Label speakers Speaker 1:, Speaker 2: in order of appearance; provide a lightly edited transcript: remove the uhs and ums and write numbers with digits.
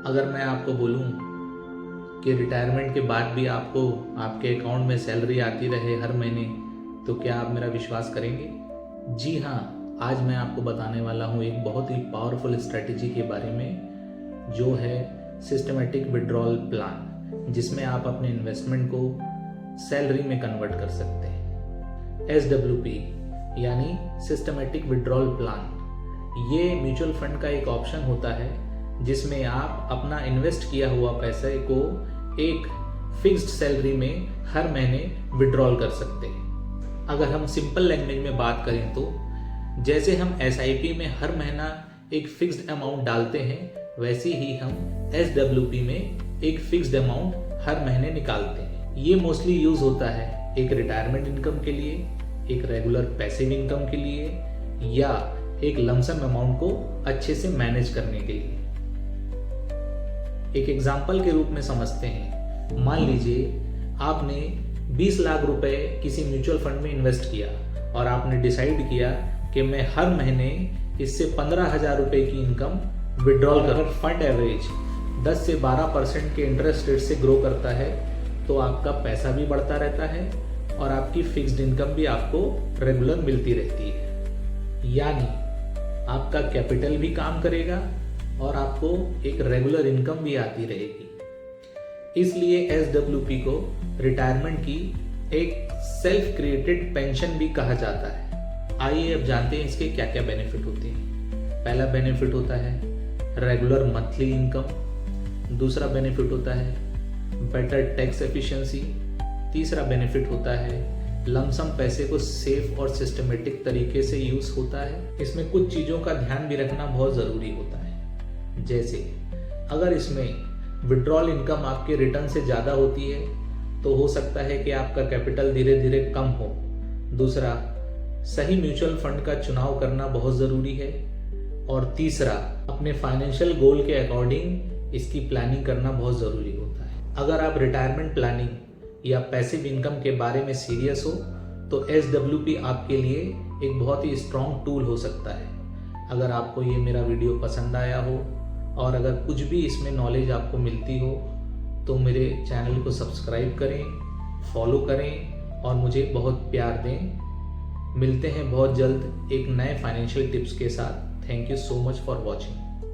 Speaker 1: अगर मैं आपको बोलूं कि रिटायरमेंट के बाद भी आपको आपके अकाउंट में सैलरी आती रहे हर महीने, तो क्या आप मेरा विश्वास करेंगे? जी हाँ, आज मैं आपको बताने वाला हूँ एक बहुत ही पावरफुल स्ट्रेटजी के बारे में, जो है सिस्टमेटिक विड्रॉल प्लान, जिसमें आप अपने इन्वेस्टमेंट को सैलरी में कन्वर्ट कर सकते हैं। SWP यानी सिस्टमेटिक विड्रॉल प्लान, ये म्यूचुअल फंड का एक ऑप्शन होता है जिसमें आप अपना इन्वेस्ट किया हुआ पैसे को एक फिक्स्ड सैलरी में हर महीने विड्रॉल कर सकते हैं। अगर हम सिंपल लैंग्वेज में बात करें तो जैसे हम SIP में हर महीना एक फिक्स्ड अमाउंट डालते हैं, वैसे ही हम SWP में एक फिक्स्ड अमाउंट हर महीने निकालते हैं। ये मोस्टली यूज होता है एक रिटायरमेंट इनकम के लिए, एक रेगुलर पैसिव इनकम के लिए, या एक लमसम अमाउंट को अच्छे से मैनेज करने के लिए। एक एग्जाम्पल के रूप में समझते हैं। मान लीजिए आपने 20 लाख रुपए किसी म्यूचुअल फंड में इन्वेस्ट किया और आपने डिसाइड किया कि मैं हर महीने इससे 15,000 रुपए की इनकम विड्रॉल कर। फंड एवरेज 10 से 12% के इंटरेस्ट रेट से ग्रो करता है, तो आपका पैसा भी बढ़ता रहता है और आपकी फिक्स्ड इनकम भी आपको रेगुलर मिलती रहती है। यानी आपका कैपिटल भी काम करेगा और आपको एक रेगुलर इनकम भी आती रहेगी। इसलिए SWP को रिटायरमेंट की एक सेल्फ क्रिएटेड पेंशन भी कहा जाता है। आइए अब जानते हैं इसके क्या क्या बेनिफिट होते हैं। पहला बेनिफिट होता है रेगुलर मंथली इनकम। दूसरा बेनिफिट होता है बेटर टैक्स एफिशिएंसी। तीसरा बेनिफिट होता है लमसम पैसे को सेफ और सिस्टमेटिक तरीके से यूज होता है। इसमें कुछ चीज़ों का ध्यान भी रखना बहुत ज़रूरी होता है, जैसे अगर इसमें विड्रॉल इनकम आपके रिटर्न से ज़्यादा होती है तो हो सकता है कि आपका कैपिटल धीरे धीरे कम हो। दूसरा, सही म्यूचुअल फंड का चुनाव करना बहुत ज़रूरी है। और तीसरा, अपने फाइनेंशियल गोल के अकॉर्डिंग इसकी प्लानिंग करना बहुत ज़रूरी होता है। अगर आप रिटायरमेंट प्लानिंग या पैसिव इनकम के बारे में सीरियस हो तो SWP आपके लिए एक बहुत ही स्ट्रॉन्ग टूल हो सकता है। अगर आपको ये मेरा वीडियो पसंद आया हो और अगर कुछ भी इसमें नॉलेज आपको मिलती हो तो मेरे चैनल को सब्सक्राइब करें, फॉलो करें और मुझे बहुत प्यार दें। मिलते हैं बहुत जल्द एक नए फाइनेंशियल टिप्स के साथ। Thank you so much for watching.